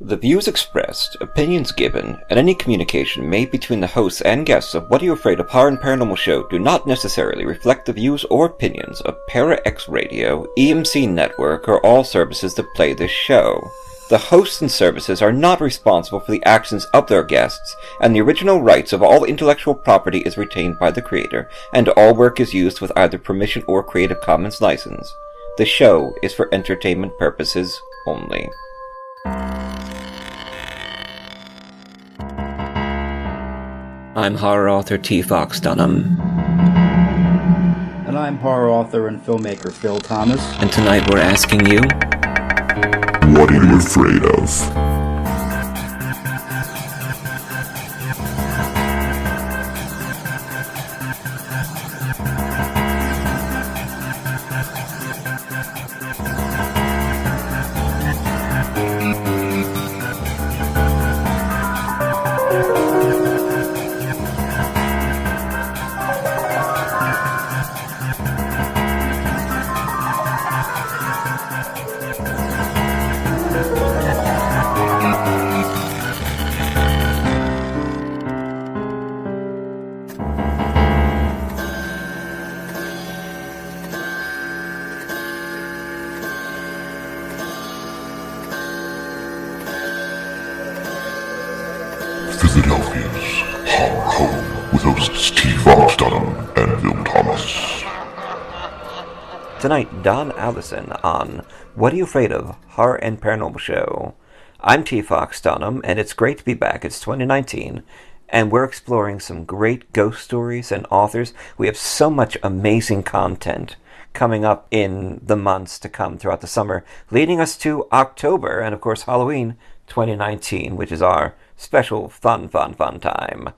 The views expressed, opinions given, and any communication made between the hosts and guests of What Are You Afraid of Horror and Paranormal Show do not necessarily reflect the views or opinions of Para-X Radio, EMC Network, or all services that play this show. The hosts and services are not responsible for the actions of their guests, and the original rights of all intellectual property is retained by the creator, and all work is used with either permission or Creative Commons license. The show is for entertainment purposes only. I'm horror author T. Fox Dunham. And I'm horror author and filmmaker Phil Thomas. And tonight we're asking you, what are you afraid of? Philadelphia's horror home with hosts T. Fox Dunham and Phil Thomas. Tonight, Don Allison on What Are You Afraid of? Horror and Paranormal Show. I'm T. Fox Dunham, and it's great to be back. It's 2019, and we're exploring some great ghost stories and authors. We have so much amazing content coming up in the months to come throughout the summer, leading us to October, and of course Halloween 2019, which is our special fun time.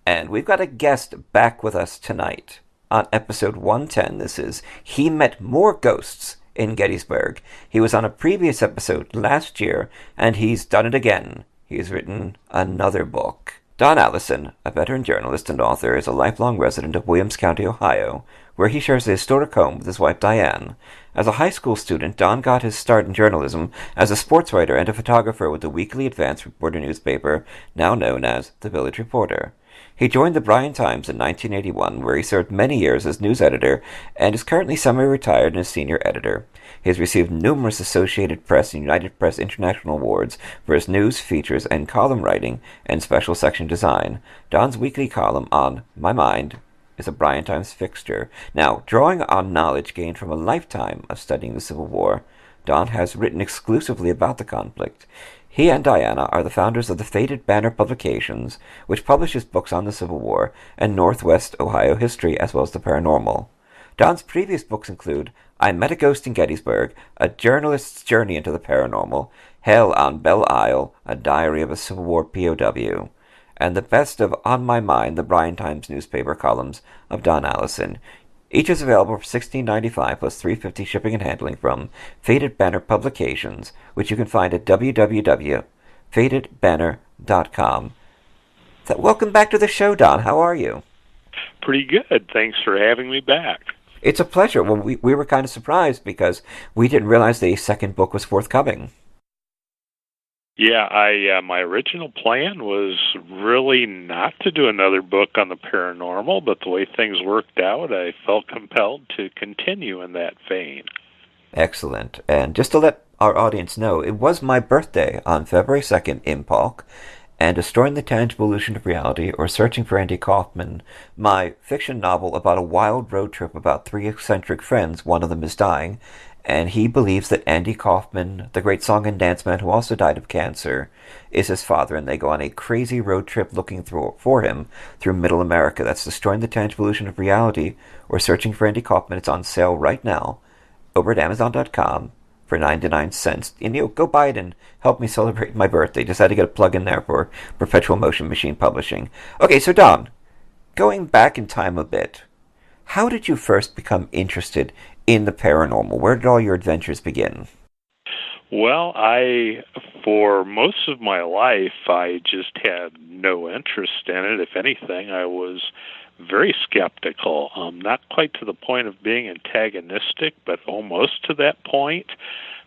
And we've got a guest back with us tonight on episode 110. This is He Met More Ghosts in Gettysburg. He was on a previous episode last year, and he's done it again. He's written another book. Don Allison, a veteran journalist and author, is a lifelong resident of Williams County, Ohio, where he shares a historic home with his wife Diane. As a high school student, Don got his start in journalism as a sports writer and a photographer with the weekly advance reporter newspaper, now known as The Village Reporter. He joined the Bryan Times in 1981, where he served many years as news editor and is currently semi-retired and a senior editor. He has received numerous Associated Press and United Press International awards for his news, features, and column writing and special section design. Don's weekly column on My Mind is a Bryan Times fixture. Now, drawing on knowledge gained from a lifetime of studying the Civil War, Don has written exclusively about the conflict. He and Diana are the founders of the Faded Banner Publications, which publishes books on the Civil War and Northwest Ohio history as well as the paranormal. Don's previous books include I Met a Ghost in Gettysburg, A Journalist's Journey into the Paranormal, Hell on Belle Isle, A Diary of a Civil War POW, and the best of On My Mind, the Bryan Times newspaper columns of Don Allison. Each is available for $16.95 plus $3.50 shipping and handling from Faded Banner Publications, which you can find at www.fadedbanner.com. Welcome back to the show, Don. How are you? Pretty good. Thanks for having me back. It's a pleasure. Well, we were kind of surprised because we didn't realize the second book was forthcoming. Yeah, my original plan was really not to do another book on the paranormal, but the way things worked out, I felt compelled to continue in that vein. Excellent. And just to let our audience know, it was my birthday on February 2nd in Polk, and Destroying the Tangible Illusion of Reality, or Searching for Andy Kaufman, my fiction novel about a wild road trip about three eccentric friends, one of them is dying, and he believes that Andy Kaufman, the great song and dance man who also died of cancer, is his father, and they go on a crazy road trip looking for him through Middle America. That's Destroying the Tangible Illusion of Reality, or Searching for Andy Kaufman. It's on sale right now over at Amazon.com for 99 cents. And go buy it and help me celebrate my birthday. Just had to get a plug in there for Perpetual Motion Machine Publishing. Okay, so Don, going back in time a bit, how did you first become interested in the paranormal? Where did all your adventures begin? Well, for most of my life, I just had no interest in it. If anything, I was very skeptical. Not quite to the point of being antagonistic, but almost to that point.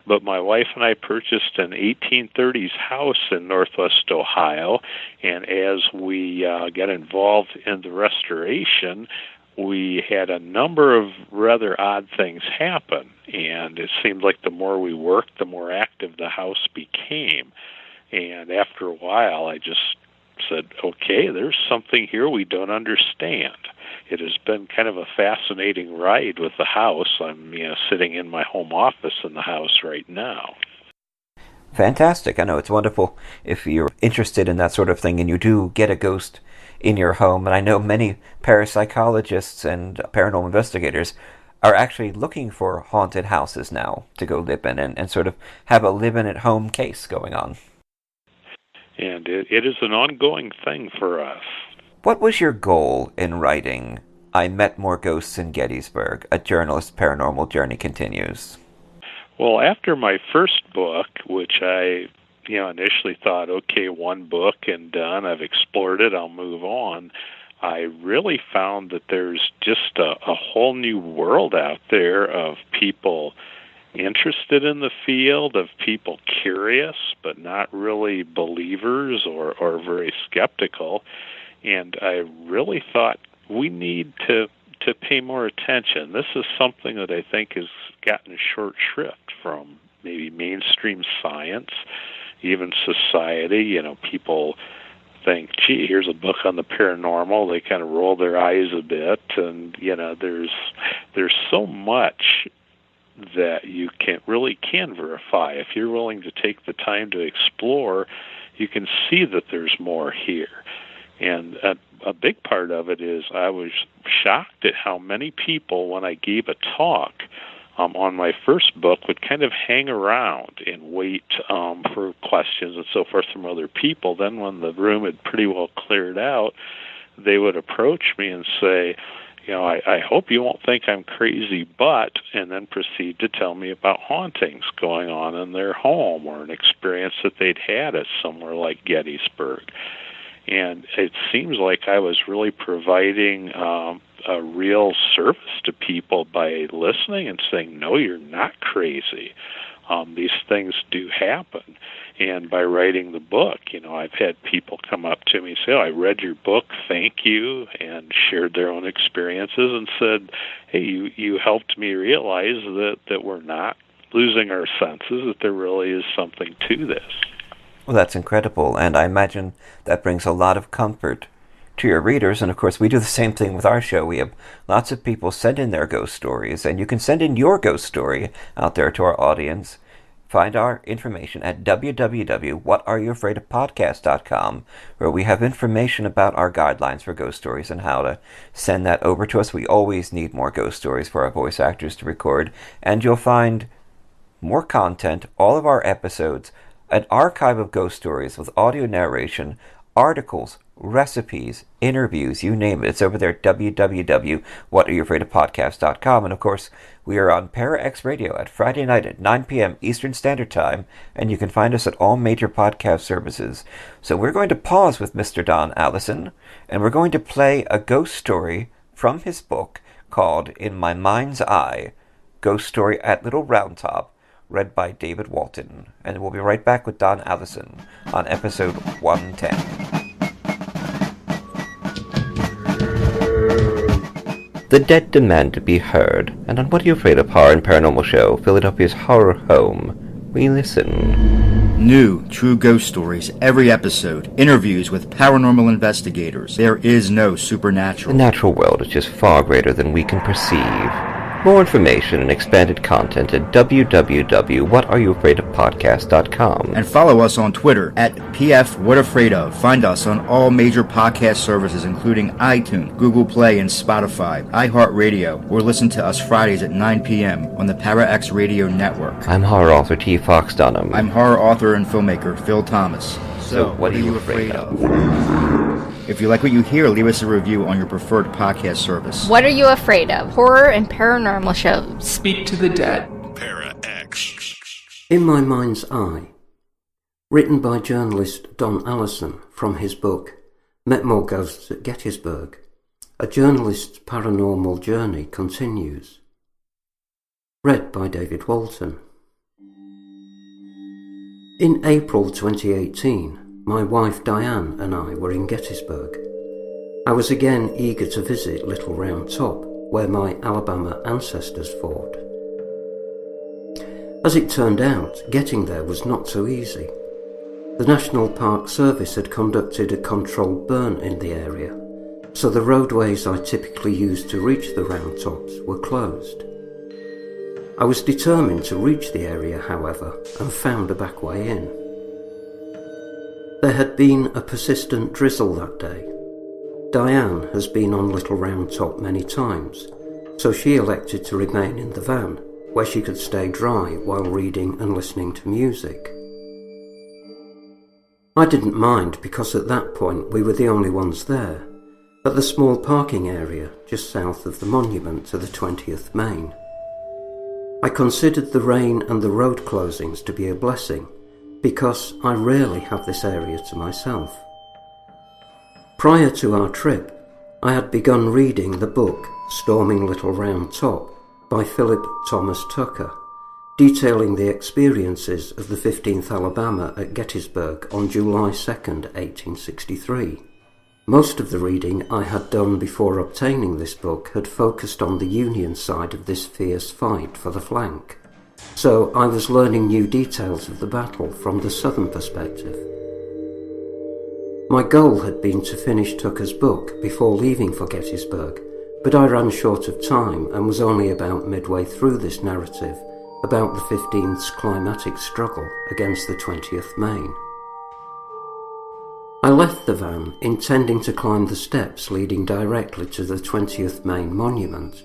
but my wife and I purchased an 1830s house in Northwest Ohio, and as we got involved in the restoration, we had a number of rather odd things happen, and it seemed like the more we worked, the more active the house became. And after a while, I just said, okay, there's something here we don't understand. It has been kind of a fascinating ride with the house. I'm sitting in my home office in the house right now. Fantastic. I know it's wonderful if you're interested in that sort of thing and you do get a ghost in your home. And I know many parapsychologists and paranormal investigators are actually looking for haunted houses now to go live in and sort of have a live-in-at-home case going on. And it is an ongoing thing for us. What was your goal in writing I Met More Ghosts in Gettysburg, A Journalist's Paranormal Journey Continues? Well, after my first book, which I initially thought, okay, one book and done, I've explored it, I'll move on, I really found that there's just a whole new world out there of people interested in the field, of people curious but not really believers or very skeptical. And I really thought we need to pay more attention. This is something that I think has gotten short shrift from maybe mainstream science, even society. People think, gee, here's a book on the paranormal. They kind of roll their eyes a bit, and there's so much that you can verify. If you're willing to take the time to explore, you can see that there's more here. And a big part of it is I was shocked at how many people, when I gave a talk on my first book, would kind of hang around and wait for questions and so forth from other people. Then when the room had pretty well cleared out, they would approach me and say, I hope you won't think I'm crazy, but, and then proceed to tell me about hauntings going on in their home or an experience that they'd had at somewhere like Gettysburg. And it seems like I was really providing a real service to people by listening and saying, no, you're not crazy. These things do happen. And by writing the book, I've had people come up to me and say, I read your book, thank you, and shared their own experiences and said, hey, you helped me realize that we're not losing our senses, that there really is something to this. Well, that's incredible, and I imagine that brings a lot of comfort to your readers. And of course, we do the same thing with our show. We have lots of people send in their ghost stories, and you can send in your ghost story out there to our audience. Find our information at www.whatareyoufraidofpodcast.com, where we have information about our guidelines for ghost stories and how to send that over to us. We always need more ghost stories for our voice actors to record, and you'll find more content, all of our episodes, an archive of ghost stories with audio narration, articles, recipes, interviews, you name it. It's over there at www.whatareyoufraidofpodcast.com. And of course, we are on ParaX Radio at Friday night at 9 p.m. Eastern Standard Time, and you can find us at all major podcast services. So we're going to pause with Mr. Don Allison, and we're going to play a ghost story from his book called In My Mind's Eye, Ghost Story at Little Round Top, read by David Walton. And we'll be right back with Don Allison on episode 110. The dead demand to be heard, and on What Are You Afraid of? Horror and Paranormal Show, Philadelphia's horror home, we listen. New, true ghost stories every episode. Interviews with paranormal investigators. There is no supernatural. The natural world is just far greater than we can perceive. More information and expanded content at www.whatareyoufraidofpodcast.com. And follow us on Twitter at PFWhatAfraidOf. Find us on all major podcast services including iTunes, Google Play, and Spotify, iHeartRadio, or listen to us Fridays at 9 p.m. on the ParaX Radio Network. I'm horror author T. Fox Dunham. I'm horror author and filmmaker Phil Thomas. So what are you afraid of? If you like what you hear, leave us a review on your preferred podcast service. What Are You Afraid of? Horror and paranormal shows. Speak to the dead. Para-X. In My Mind's Eye, written by journalist Don Allison from his book Met More Ghosts at Gettysburg, A Journalist's Paranormal Journey Continues. Read by David Walton. In April 2018, my wife Diane and I were in Gettysburg. I was again eager to visit Little Round Top, where my Alabama ancestors fought. As it turned out, getting there was not so easy. The National Park Service had conducted a controlled burn in the area, so the roadways I typically used to reach the Round Tops were closed. I was determined to reach the area, however, and found a back way in. There had been a persistent drizzle that day. Diane has been on Little Round Top many times, so she elected to remain in the van, where she could stay dry while reading and listening to music. I didn't mind because at that point we were the only ones there, at the small parking area just south of the monument to the 20th Maine. I considered the rain and the road closings to be a blessing, because I rarely have this area to myself. Prior to our trip, I had begun reading the book Storming Little Round Top by Philip Thomas Tucker, detailing the experiences of the 15th Alabama at Gettysburg on July 2nd, 1863. Most of the reading I had done before obtaining this book had focused on the Union side of this fierce fight for the flank, so I was learning new details of the battle from the Southern perspective. My goal had been to finish Tucker's book before leaving for Gettysburg, but I ran short of time and was only about midway through this narrative about the 15th's climatic struggle against the 20th Maine. I left the van intending to climb the steps leading directly to the 20th Maine monument,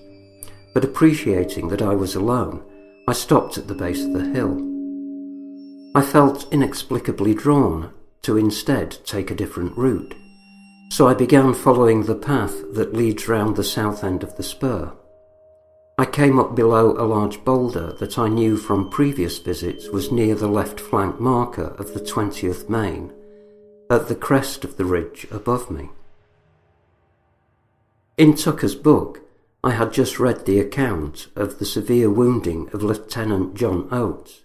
but appreciating that I was alone, I stopped at the base of the hill. I felt inexplicably drawn to instead take a different route, so I began following the path that leads round the south end of the spur. I came up below a large boulder that I knew from previous visits was near the left flank marker of the 20th Maine, at the crest of the ridge above me. In Tucker's book, I had just read the account of the severe wounding of Lieutenant John Oates,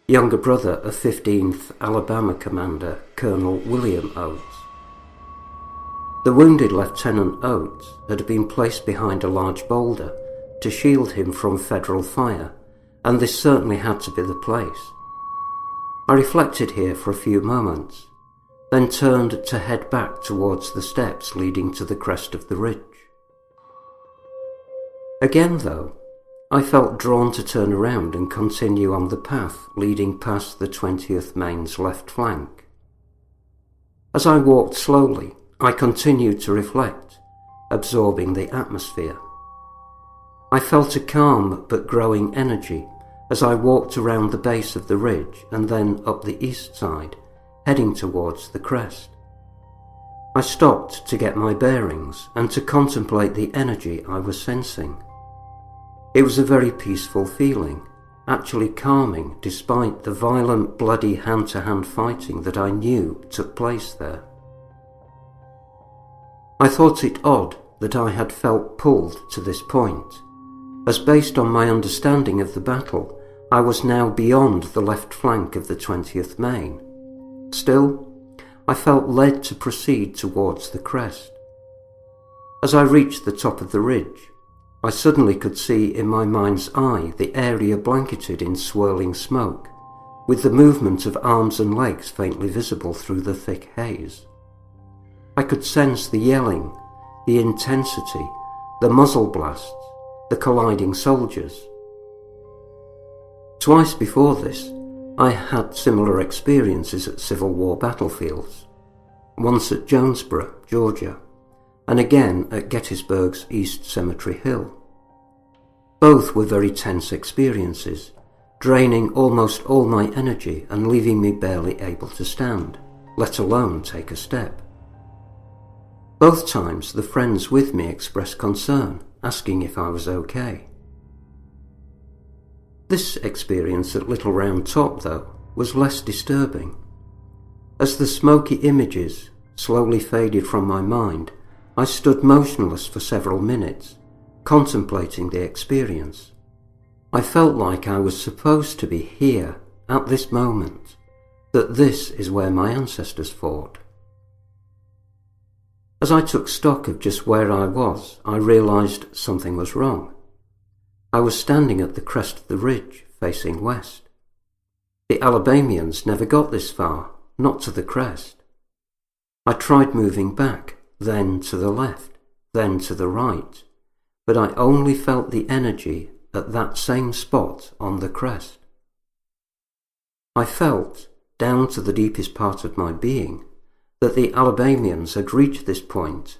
younger brother of 15th Alabama Commander Colonel William Oates. The wounded Lieutenant Oates had been placed behind a large boulder to shield him from federal fire, and this certainly had to be the place. I reflected here for a few moments, then turned to head back towards the steps leading to the crest of the ridge. Again, though, I felt drawn to turn around and continue on the path leading past the 20th Maine's left flank. As I walked slowly, I continued to reflect, absorbing the atmosphere. I felt a calm but growing energy as I walked around the base of the ridge and then up the east side, heading towards the crest. I stopped to get my bearings and to contemplate the energy I was sensing. It was a very peaceful feeling, actually calming despite the violent, bloody hand-to-hand fighting that I knew took place there. I thought it odd that I had felt pulled to this point, as based on my understanding of the battle, I was now beyond the left flank of the 20th Maine. Still, I felt led to proceed towards the crest. As I reached the top of the ridge, I suddenly could see in my mind's eye the area blanketed in swirling smoke, with the movement of arms and legs faintly visible through the thick haze. I could sense the yelling, the intensity, the muzzle blasts, the colliding soldiers. Twice before this, I had similar experiences at Civil War battlefields, once at Jonesboro, Georgia, and again at Gettysburg's East Cemetery Hill. Both were very tense experiences, draining almost all my energy and leaving me barely able to stand, let alone take a step. Both times the friends with me expressed concern, asking if I was okay. This experience at Little Round Top, though, was less disturbing. As the smoky images slowly faded from my mind, I stood motionless for several minutes, contemplating the experience. I felt like I was supposed to be here, at this moment, that this is where my ancestors fought. As I took stock of just where I was, I realised something was wrong. I was standing at the crest of the ridge, facing west. The Alabamians never got this far, not to the crest. I tried moving back, then to the left, then to the right, but I only felt the energy at that same spot on the crest. I felt, down to the deepest part of my being, that the Alabamians had reached this point,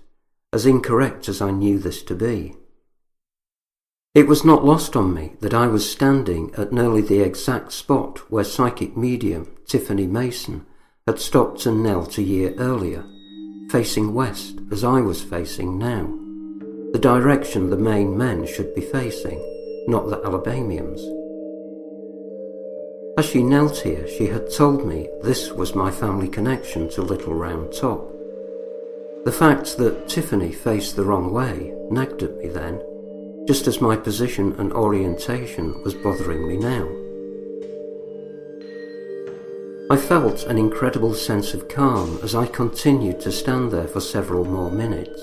as incorrect as I knew this to be. It was not lost on me that I was standing at nearly the exact spot where psychic medium Tiffany Mason had stopped and knelt a year earlier, facing west as I was facing now, the direction the Maine men should be facing, not the Alabamians. As she knelt here, she had told me this was my family connection to Little Round Top. The fact that Tiffany faced the wrong way nagged at me then, just as my position and orientation was bothering me now. I felt an incredible sense of calm as I continued to stand there for several more minutes.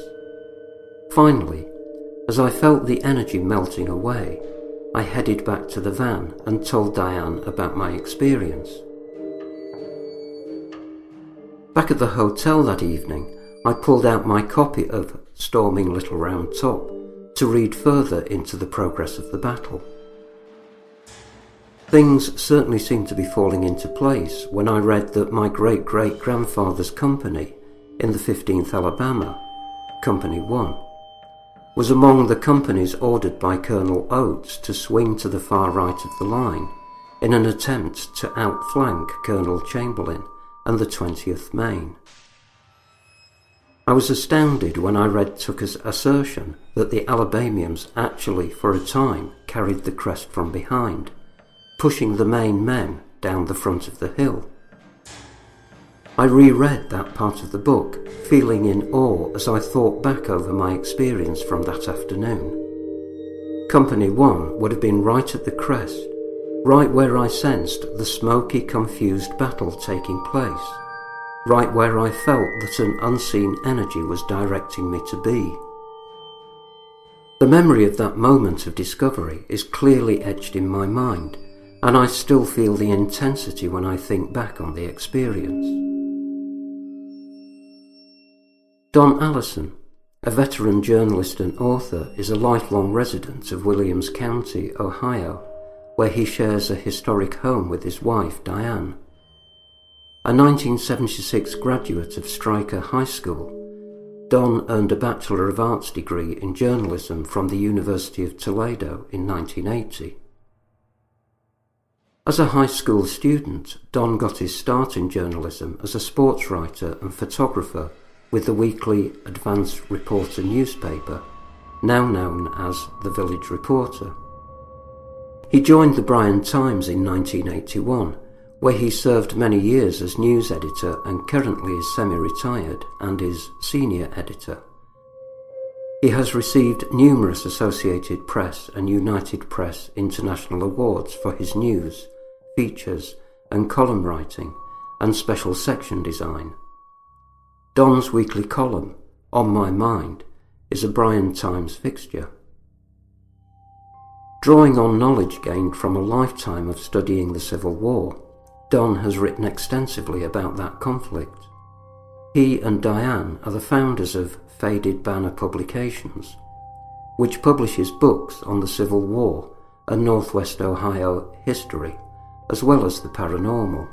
Finally, as I felt the energy melting away, I headed back to the van and told Diane about my experience. Back at the hotel that evening, I pulled out my copy of Storming Little Round Top to read further into the progress of the battle. Things certainly seemed to be falling into place when I read that my great-great-grandfather's company in the 15th Alabama, Company 1, was among the companies ordered by Colonel Oates to swing to the far right of the line in an attempt to outflank Colonel Chamberlain and the 20th Maine. I was astounded when I read Tucker's assertion that the Alabamians actually, for a time, carried the crest from behind, pushing the Maine men down the front of the hill. I reread that part of the book, feeling in awe as I thought back over my experience from that afternoon. Company 1 would have been right at the crest, right where I sensed the smoky, confused battle taking place, right where I felt that an unseen energy was directing me to be. The memory of that moment of discovery is clearly etched in my mind, and I still feel the intensity when I think back on the experience. Don Allison, a veteran journalist and author, is a lifelong resident of Williams County, Ohio, where he shares a historic home with his wife, Diane. A 1976 graduate of Stryker High School, Don earned a Bachelor of Arts degree in journalism from the University of Toledo in 1980. As a high school student, Don got his start in journalism as a sports writer and photographer with the weekly Advance Reporter newspaper, now known as the Village Reporter. He joined the Bryan Times in 1981, where he served many years as news editor and currently is semi-retired and is senior editor. He has received numerous Associated Press and United Press International awards for his news, features and column writing and special section design. Don's weekly column, On My Mind, is a Bryan Times fixture. Drawing on knowledge gained from a lifetime of studying the Civil War, Don has written extensively about that conflict. He and Diane are the founders of Faded Banner Publications, which publishes books on the Civil War and Northwest Ohio history, as well as the paranormal.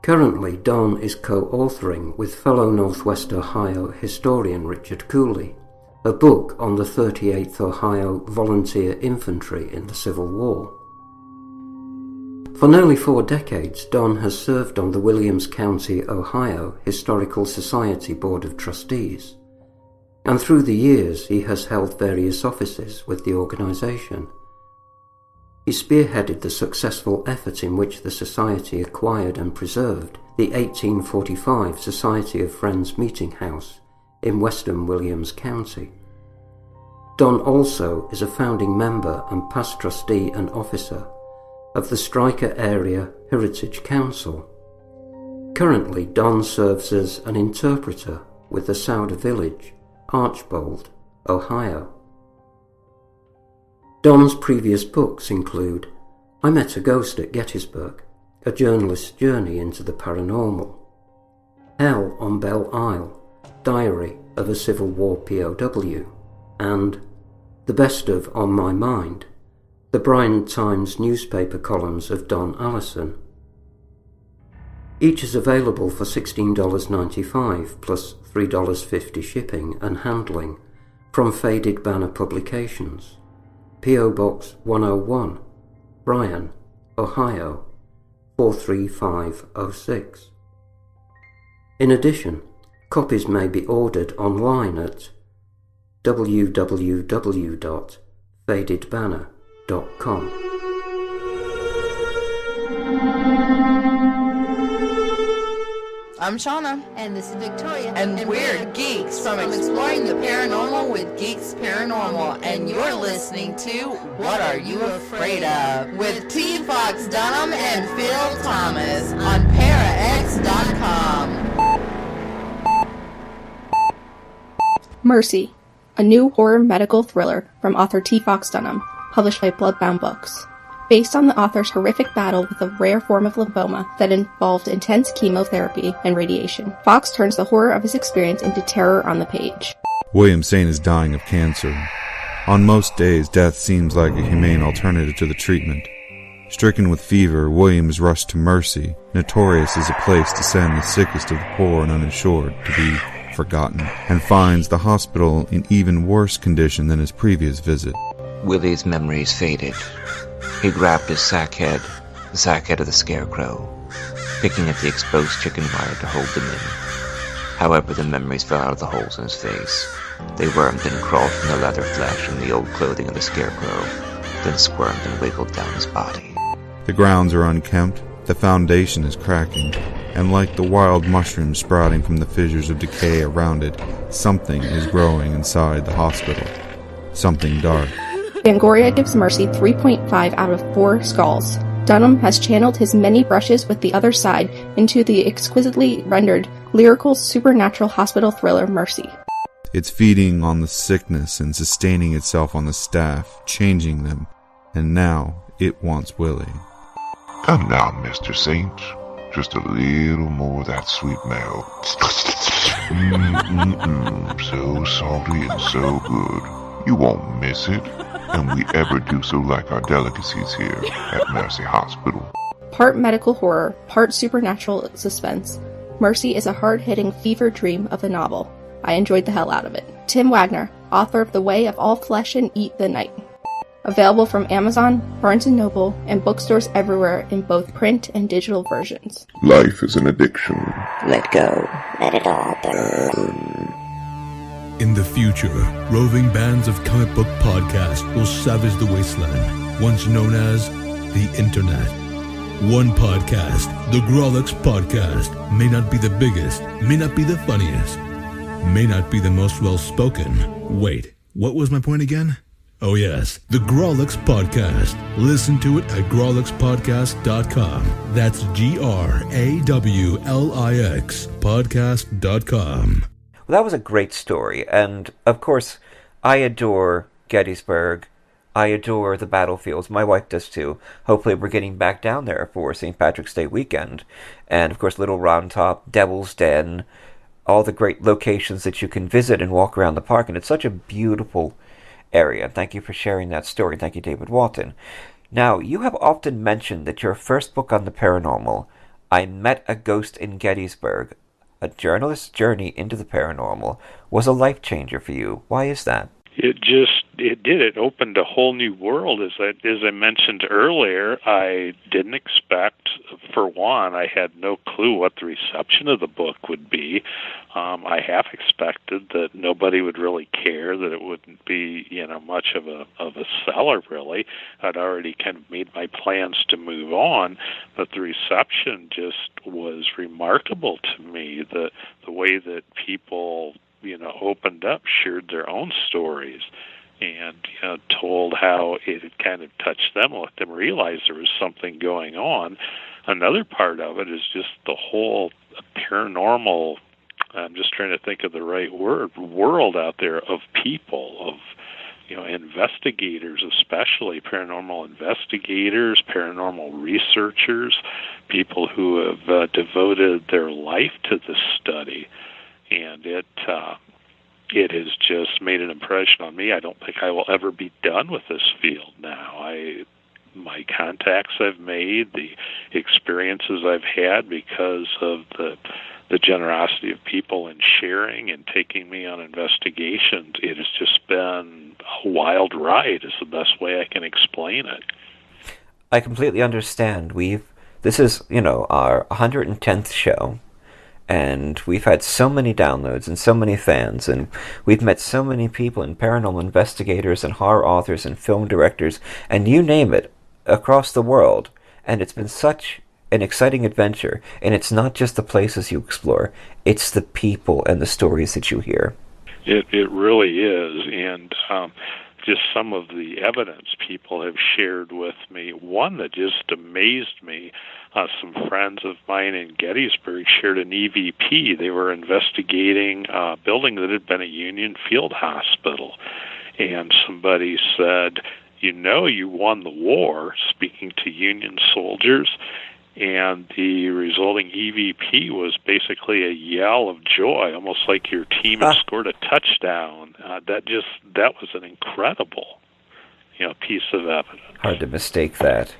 Currently, Don is co-authoring with fellow Northwest Ohio historian Richard Cooley a book on the 38th Ohio Volunteer Infantry in the Civil War. For nearly 4 decades, Don has served on the Williams County, Ohio Historical Society Board of Trustees, and through the years he has held various offices with the organization. He spearheaded the successful effort in which the Society acquired and preserved the 1845 Society of Friends Meeting House in western Williams County. Don also is a founding member and past trustee and officer of the Stryker Area Heritage Council. Currently, Don serves as an interpreter with the Souder Village, Archbold, Ohio. Don's previous books include I Met a Ghost at Gettysburg, a journalist's journey into the paranormal, Hell on Belle Isle, Diary of a Civil War POW, and the best of On My Mind, the Bryan Times newspaper columns of Don Allison. Each is available for $16.95 plus $3.50 shipping and handling from Faded Banner Publications, P.O. Box 101, Bryan, Ohio 43506. In addition, copies may be ordered online at www.fadedbanner.com. I'm Shauna. And this is Victoria. And we're geeks from Exploring the Paranormal with Geeks Paranormal. And you're listening to What Are You Afraid Of? With T. Fox Dunham and Phil Thomas on parax.com. Mercy, a new horror medical thriller from author T. Fox Dunham, published by Bloodbound Books. Based on the author's horrific battle with a rare form of lymphoma that involved intense chemotherapy and radiation, Fox turns the horror of his experience into terror on the page. William Saint is dying of cancer. On most days, death seems like a humane alternative to the treatment. Stricken with fever, William is rushed to Mercy, notorious as a place to send the sickest of the poor and uninsured to be forgotten, and finds the hospital in even worse condition than his previous visit. Willie's memories faded. He grabbed his sack head, the sack head of the scarecrow, picking at the exposed chicken wire to hold them in. However, the memories fell out of the holes in his face. They wormed and crawled from the leather flesh and the old clothing of the scarecrow, then squirmed and wiggled down his body. The grounds are unkempt, the foundation is cracking, and like the wild mushrooms sprouting from the fissures of decay around it, something is growing inside the hospital. Something dark. Fangoria gives Mercy 3.5 out of 4 skulls. Dunham has channeled his many brushes with the other side into the exquisitely rendered, lyrical, supernatural hospital thriller Mercy. It's feeding on the sickness and sustaining itself on the staff, changing them, and now it wants Willie. Come now, Mr. Saint. Just a little more of that sweet milk. So salty and so good. You won't miss it. And we ever do so like our delicacies here at Mercy Hospital. Part medical horror, part supernatural suspense, Mercy is a hard-hitting fever dream of a novel. I enjoyed the hell out of it. Tim Wagner, author of The Way of All Flesh and Eat the Night. Available from Amazon, Barnes & Noble, and bookstores everywhere in both print and digital versions. Life is an addiction. Let go. Let it all burn. In the future, roving bands of comic book podcasts will savage the wasteland, once known as the Internet. One podcast, the Grawlix Podcast, may not be the biggest, may not be the funniest, may not be the most well-spoken. Wait, what was my point again? Oh yes, the Grawlix Podcast. Listen to it at grawlixpodcast.com. That's GRAWLIX podcast.com. Well, that was a great story, and of course, I adore Gettysburg. I adore the battlefields. My wife does too. Hopefully we're getting back down there for St. Patrick's Day weekend. And of course, Little Round Top, Devil's Den, all the great locations that you can visit and walk around the park. And it's such a beautiful area. Thank you for sharing that story. Thank you, David Walton. Now, you have often mentioned that your first book on the paranormal, I Met a Ghost in Gettysburg, a journalist's journey into the paranormal, was a life changer for you. Why is that? It opened a whole new world. As I mentioned earlier, I didn't expect, for one, I had no clue what the reception of the book would be. I half expected that nobody would really care, that it wouldn't be, much of a seller, really. I'd already kind of made my plans to move on, but the reception just was remarkable to me. The way that people opened up, shared their own stories. and told how it had kind of touched them, let them realize there was something going on. Another part of it is just the whole paranormal, I'm just trying to think of the right word, world out there of people, of investigators, especially paranormal investigators, paranormal researchers, people who have devoted their life to this study. And it has just made an impression on me. I don't think I will ever be done with this field now. My contacts I've made, the experiences I've had because of the generosity of people in sharing and taking me on investigations, it has just been a wild ride is the best way I can explain it. I completely understand. This is, our 110th show, and we've had so many downloads and so many fans, and we've met so many people and paranormal investigators and horror authors and film directors, and you name it, across the world. And it's been such an exciting adventure, and it's not just the places you explore, it's the people and the stories that you hear. It really is, and just some of the evidence people have shared with me. One that just amazed me, some friends of mine in Gettysburg shared an EVP. They were investigating a building that had been a Union field hospital, and somebody said, you won the war, speaking to Union soldiers, and the resulting EVP was basically a yell of joy, almost like your team had scored a touchdown. That was an incredible, piece of evidence. Hard to mistake that.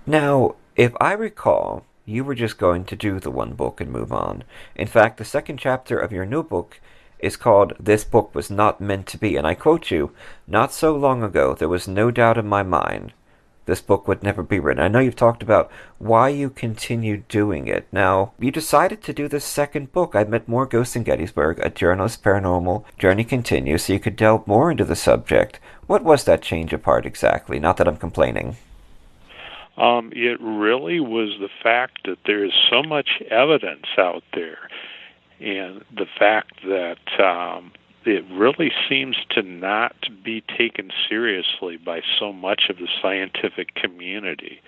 Now, if I recall, you were just going to do the one book and move on. In fact, the second chapter of your new book is called "This Book Was Not Meant to Be," and I quote you, "Not so long ago, there was no doubt in my mind this book would never be written." I know you've talked about why you continued doing it. Now, you decided to do this second book, I Met More Ghosts in Gettysburg, A Journalist's Paranormal Journey Continues, so you could delve more into the subject. What was that change of heart exactly? Not that I'm complaining. It really was the fact that there is so much evidence out there, and the fact that it really seems to not be taken seriously by so much of the scientific community.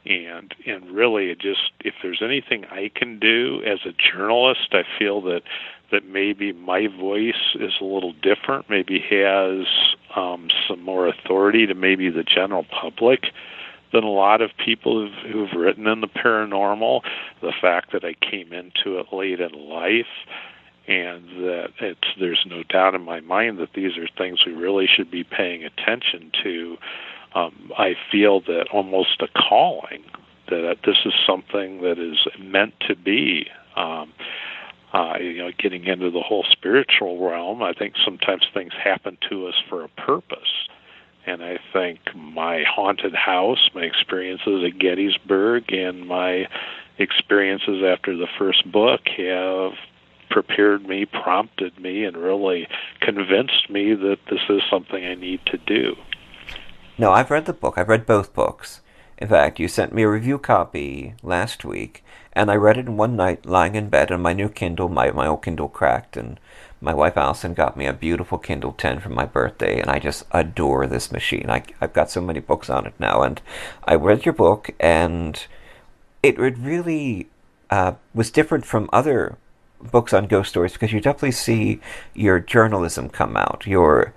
And really, if there's anything I can do as a journalist, I feel that maybe my voice is a little different, maybe has some more authority to maybe the general public than a lot of people who've written in the paranormal. The fact that I came into it late in life, and that there's no doubt in my mind that these are things we really should be paying attention to. I feel that almost a calling, that this is something that is meant to be. Getting into the whole spiritual realm, I think sometimes things happen to us for a purpose. And I think my haunted house, my experiences at Gettysburg, and my experiences after the first book have prepared me, prompted me, and really convinced me that this is something I need to do. No, I've read the book. I've read both books. In fact, you sent me a review copy last week, and I read it in one night lying in bed on my new Kindle. My old Kindle cracked, and my wife Allison got me a beautiful Kindle 10 for my birthday, and I just adore this machine. I've got so many books on it now, and I read your book, and it really was different from other books on ghost stories, because you definitely see your journalism come out, your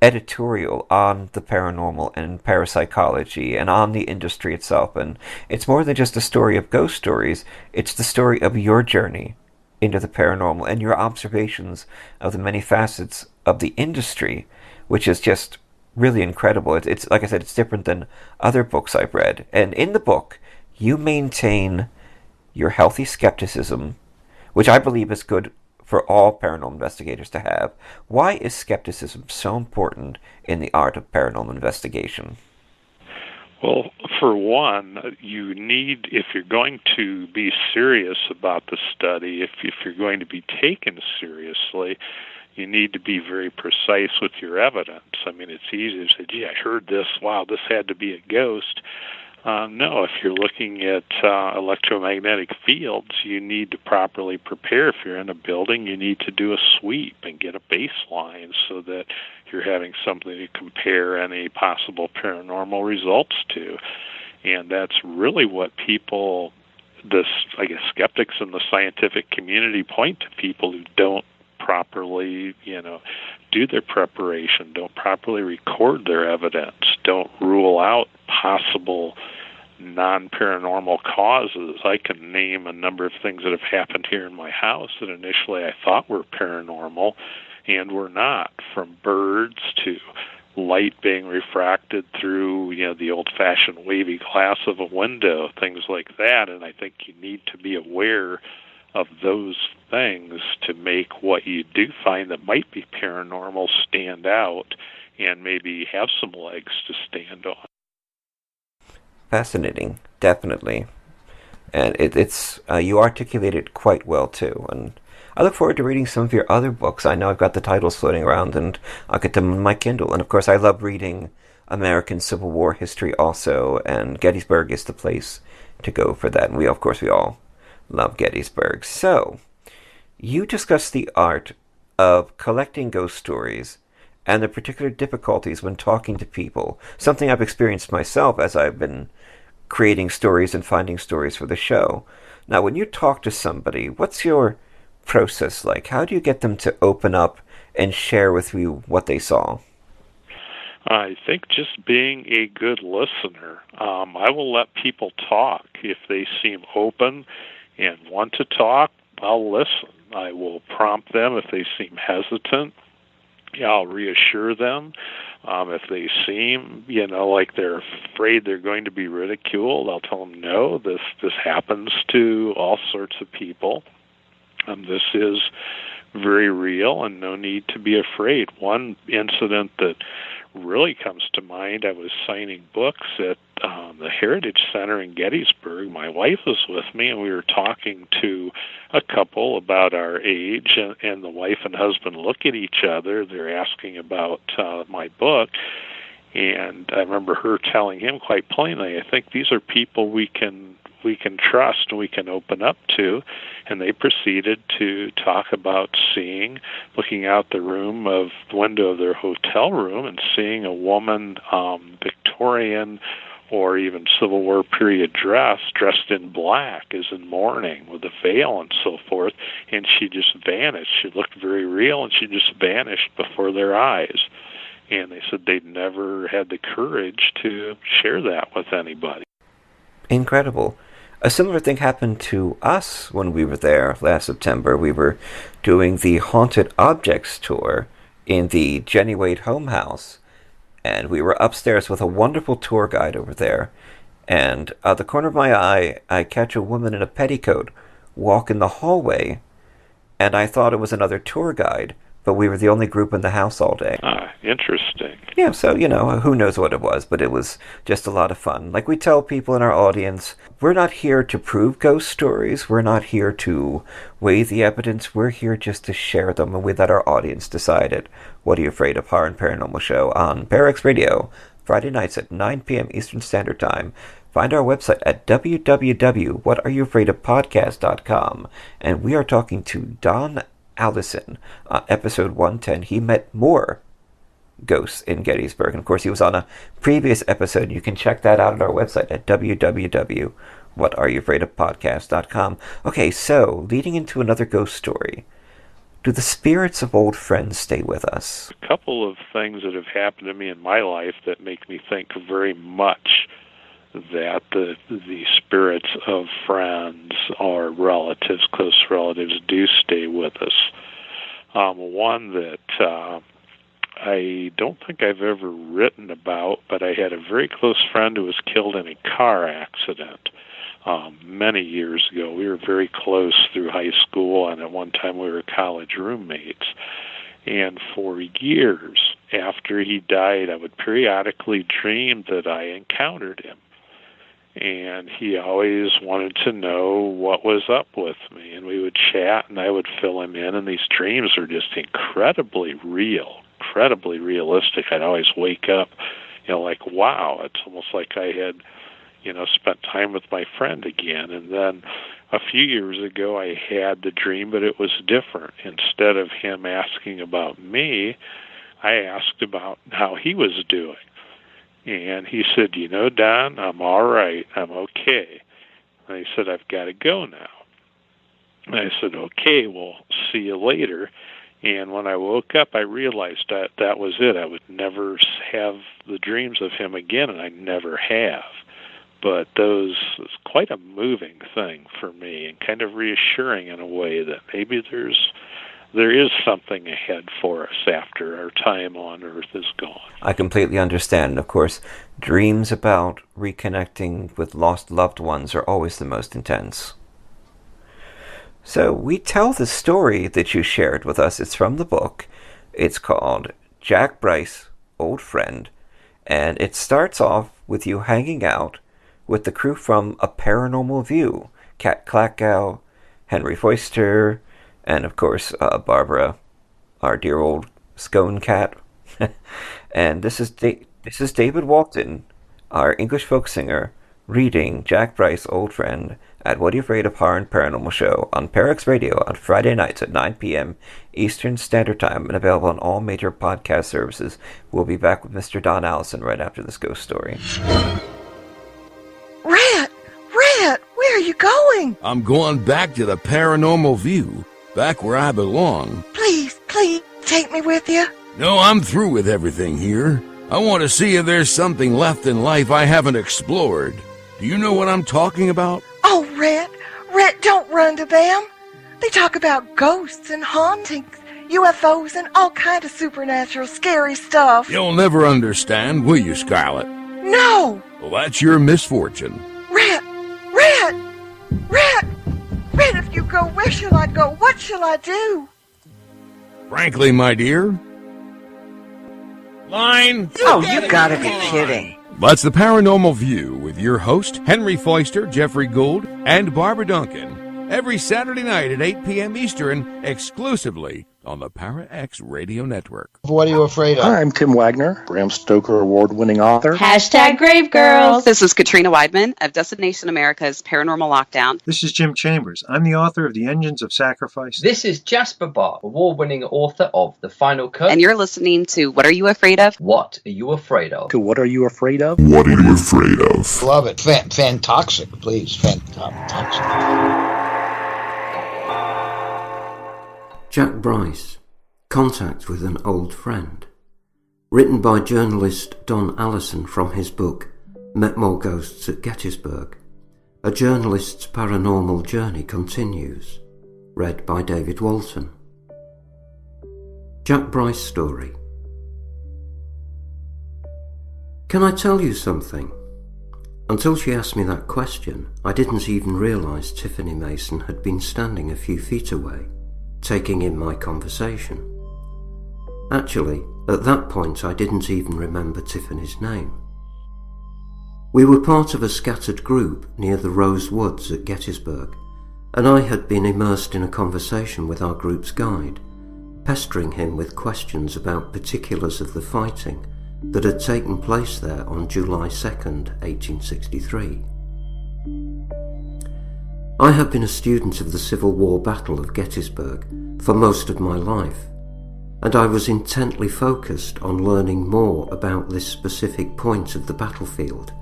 editorial on the paranormal and parapsychology and on the industry itself. And it's more than just a story of ghost stories, it's the story of your journey into the paranormal and your observations of the many facets of the industry, which is just really incredible. It's like I said, it's different than other books I've read. And in the book, you maintain your healthy skepticism, which I believe is good for all paranormal investigators to have. Why is skepticism so important in the art of paranormal investigation? Well, for one, you need, if you're going to be serious about the study, if you're going to be taken seriously, you need to be very precise with your evidence. I mean, it's easy to say, gee, I heard this, wow, this had to be a ghost. No, if you're looking at electromagnetic fields, you need to properly prepare. If you're in a building, you need to do a sweep and get a baseline so that you're having something to compare any possible paranormal results to. And that's really what people, I guess, skeptics in the scientific community point to people who don't properly, do their preparation, don't properly record their evidence, don't rule out possible non-paranormal causes. I can name a number of things that have happened here in my house that initially I thought were paranormal and were not, from birds to light being refracted through, the old-fashioned wavy glass of a window, things like that. And I think you need to be aware of those things to make what you do find that might be paranormal stand out and maybe have some legs to stand on. Fascinating, definitely. And it's you articulate it quite well, too. And I look forward to reading some of your other books. I know I've got the titles floating around, and I'll get them on my Kindle. And, of course, I love reading American Civil War history also, and Gettysburg is the place to go for that. And we all love Gettysburg. So, you discuss the art of collecting ghost stories and the particular difficulties when talking to people, something I've experienced myself as I've been creating stories and finding stories for the show. Now, when you talk to somebody, what's your process like? How do you get them to open up and share with you what they saw? I think just being a good listener. I will let people talk. If they seem open and want to talk, I'll listen. I will prompt them if they seem hesitant. I'll reassure them. If they seem, like they're afraid they're going to be ridiculed, I'll tell them, no, this happens to all sorts of people. This is very real and no need to be afraid. One incident that really comes to mind, I was signing books at the Heritage Center in Gettysburg. My wife was with me, and we were talking to a couple about our age, and the wife and husband look at each other. They're asking about my book, and I remember her telling him quite plainly, I think these are people we can trust and we can open up to. And they proceeded to talk about looking out the window of their hotel room and seeing a woman, Victorian or even Civil War period dressed in black, as in mourning, with a veil and so forth, and she just vanished. She looked very real, and she just vanished before their eyes. And they said they'd never had the courage to share that with anybody. Incredible. A similar thing happened to us when we were there last September. We were doing the Haunted Objects tour in the Jenny Wade home house, and we were upstairs with a wonderful tour guide over there. And out the corner of my eye, I catch a woman in a petticoat walk in the hallway, and I thought it was another tour guide, but we were the only group in the house all day. Interesting. Yeah, so, who knows what it was, but it was just a lot of fun. Like we tell people in our audience, we're not here to prove ghost stories. We're not here to weigh the evidence. We're here just to share them, and we let our audience decide it. What Are You Afraid of? Horror and Paranormal Show on Parax Radio, Friday nights at 9 p.m. Eastern Standard Time. Find our website at www.whatareyouafraidofpodcast.com. And we are talking to Don Allison on episode 110. He met more ghosts in Gettysburg. And of course, he was on a previous episode. You can check that out at our website at www.whatareyouafraidofpodcast.com. Okay, so leading into another ghost story. Do the spirits of old friends stay with us? A couple of things that have happened to me in my life that make me think very much that the spirits of friends or relatives, close relatives, do stay with us. One that I don't think I've ever written about, but I had a very close friend who was killed in a car accident many years ago. We were very close through high school, and at one time we were college roommates. And for years after he died, I would periodically dream that I encountered him. And he always wanted to know what was up with me. And we would chat, and I would fill him in. And these dreams are just incredibly real, incredibly realistic. I'd always wake up, like, wow, it's almost like I had, spent time with my friend again. And then a few years ago, I had the dream, but it was different. Instead of him asking about me, I asked about how he was doing. And he said, Don, I'm all right. I'm okay. And he said, I've got to go now. And I said, okay, well, see you later. And when I woke up, I realized that that was it. I would never have the dreams of him again, and I never have. But it's quite a moving thing for me, and kind of reassuring in a way that maybe there is something ahead for us after our time on Earth is gone. I completely understand. Of course, dreams about reconnecting with lost loved ones are always the most intense. So we tell the story that you shared with us. It's from the book. It's called Jack Bryce, Old Friend, and it starts off with you hanging out with the crew from A Paranormal View, Kat Klackow, Henry Foister, and of course Barbara, our dear old scone cat. And this is David Walton, our English folk singer, reading Jack Bryce, Old Friend, at What Are You Afraid of Horror and Paranormal Show on Parax Radio on Friday nights at 9 p.m. Eastern Standard Time, and available on all major podcast services. We'll be back with Mr. Don Allison right after this ghost story. Rat, where are you going? I'm going back to the Paranormal View, back where I belong. Please, take me with you. No, I'm through with everything here. I want to see if there's something left in life I haven't explored. Do you know what I'm talking about? Oh, Rat, don't run to them. They talk about ghosts and hauntings, UFOs, and all kind of supernatural scary stuff. You'll never understand, will you, Scarlet? No! Well, that's your misfortune. Rat, if you go, where shall I go? What shall I do? Frankly, my dear... Line! Oh, you gotta be kidding. That's the Paranormal View with your host, Henry Foister, Jeffrey Gould, and Barbara Duncan. Every Saturday night at 8 p.m. Eastern, exclusively on the Parax Radio Network. What are you afraid of? Hi, I'm Tim Wagner, Bram Stoker award-winning author. # Grave Girls. This is Katrina Weidman of Destination America's Paranormal Lockdown. This is Jim Chambers. I'm the author of The Engines of Sacrifice. This is Jasper Barr, award-winning author of The Final Cut. And you're listening to What Are You Afraid of? What Are You Afraid of? To What Are You Afraid of? What are you afraid of? Love it. Fantoxic, please. Fantoxic. Jack Bryce, Contact with an Old Friend, written by journalist Don Allison from his book Met More Ghosts at Gettysburg. A journalist's paranormal journey continues, read by David Walton. Jack Bryce story. Can I tell you something? Until she asked me that question, I didn't even realise Tiffany Mason had been standing a few feet away, taking in my conversation. Actually, at that point I didn't even remember Tiffany's name. We were part of a scattered group near the Rose Woods at Gettysburg, and I had been immersed in a conversation with our group's guide, pestering him with questions about particulars of the fighting that had taken place there on July 2nd, 1863. I had been a student of the Civil War Battle of Gettysburg for most of my life, and I was intently focused on learning more about this specific point of the battlefield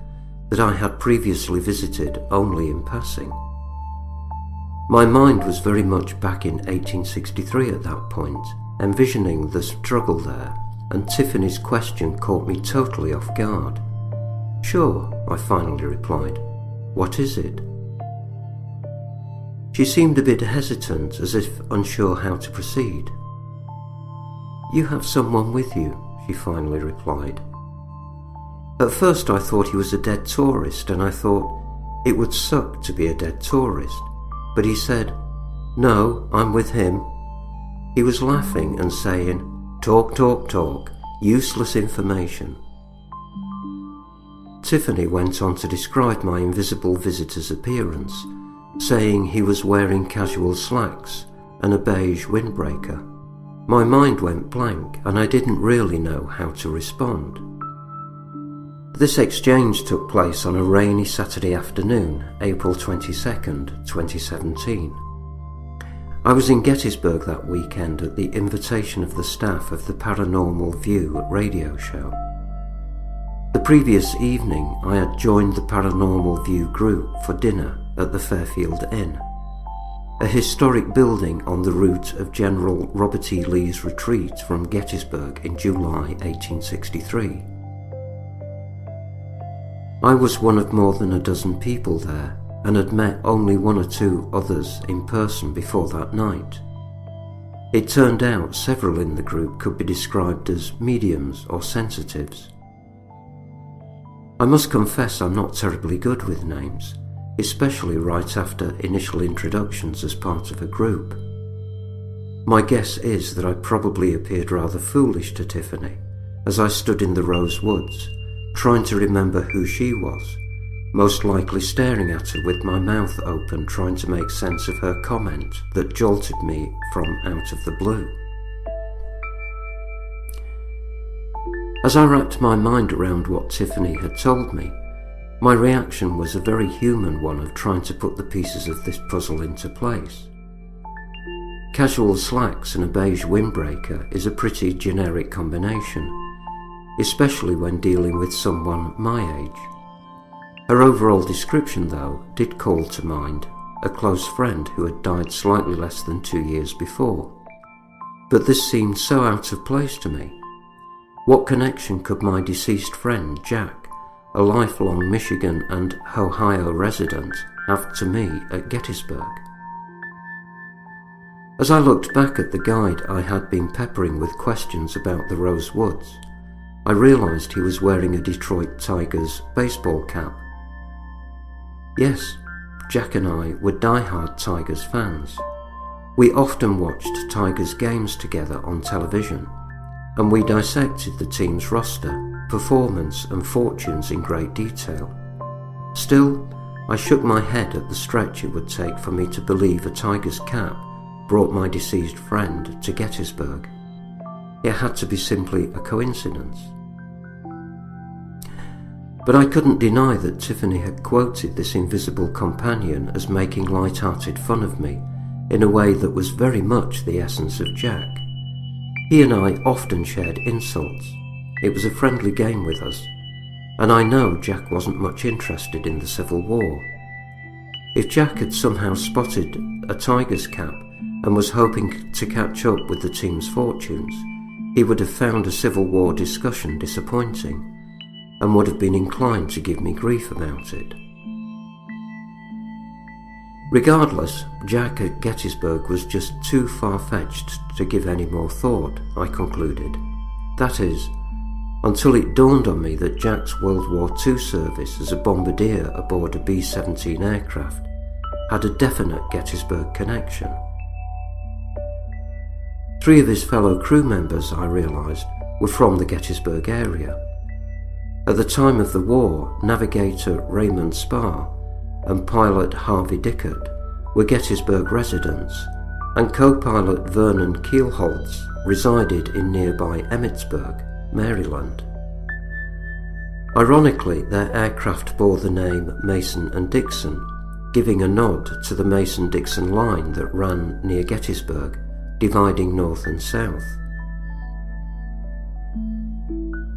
that I had previously visited only in passing. My mind was very much back in 1863 at that point, envisioning the struggle there, and Tiffany's question caught me totally off guard. "Sure," I finally replied. "What is it?" She seemed a bit hesitant, as if unsure how to proceed. "You have someone with you," she finally replied. At first I thought he was a dead tourist, and I thought it would suck to be a dead tourist, but he said, "No, I'm with him." He was laughing and saying, "Talk, useless information." Tiffany went on to describe my invisible visitor's appearance, saying he was wearing casual slacks and a beige windbreaker. My mind went blank and I didn't really know how to respond. This exchange took place on a rainy Saturday afternoon, April 22nd, 2017. I was in Gettysburg that weekend at the invitation of the staff of the Paranormal View radio show. The previous evening, I had joined the Paranormal View group for dinner at the Fairfield Inn, a historic building on the route of General Robert E. Lee's retreat from Gettysburg in July 1863. I was one of more than a dozen people there and had met only one or two others in person before that night. It turned out several in the group could be described as mediums or sensitives. I must confess I'm not terribly good with names, especially right after initial introductions as part of a group. My guess is that I probably appeared rather foolish to Tiffany as I stood in the Rose Woods, trying to remember who she was, most likely staring at her with my mouth open trying to make sense of her comment that jolted me from out of the blue. As I wrapped my mind around what Tiffany had told me, my reaction was a very human one of trying to put the pieces of this puzzle into place. Casual slacks and a beige windbreaker is a pretty generic combination, especially when dealing with someone my age. Her overall description, though, did call to mind a close friend who had died slightly less than 2 years before. But this seemed so out of place to me. What connection could my deceased friend, Jack, a lifelong Michigan and Ohio resident, have to me at Gettysburg? As I looked back at the guide I had been peppering with questions about the Rose Woods, I realized he was wearing a Detroit Tigers baseball cap. Yes, Jack and I were die-hard Tigers fans. We often watched Tigers games together on television, and we dissected the team's roster, performance and fortunes in great detail. Still, I shook my head at the stretch it would take for me to believe a Tigers cap brought my deceased friend to Gettysburg. It had to be simply a coincidence. But I couldn't deny that Tiffany had quoted this invisible companion as making light-hearted fun of me in a way that was very much the essence of Jack. He and I often shared insults. It was a friendly game with us, and I know Jack wasn't much interested in the Civil War. If Jack had somehow spotted a Tigers cap and was hoping to catch up with the team's fortunes, he would have found a Civil War discussion disappointing and would have been inclined to give me grief about it. Regardless, Jack at Gettysburg was just too far-fetched to give any more thought, I concluded. That is, until it dawned on me that Jack's World War II service as a bombardier aboard a B-17 aircraft had a definite Gettysburg connection. 3 of his fellow crew members, I realised, were from the Gettysburg area. At the time of the war, navigator Raymond Spar and pilot Harvey Dickert were Gettysburg residents, and co-pilot Vernon Keelholtz resided in nearby Emmitsburg, Maryland. Ironically, their aircraft bore the name Mason and Dixon, giving a nod to the Mason-Dixon line that ran near Gettysburg, dividing north and south.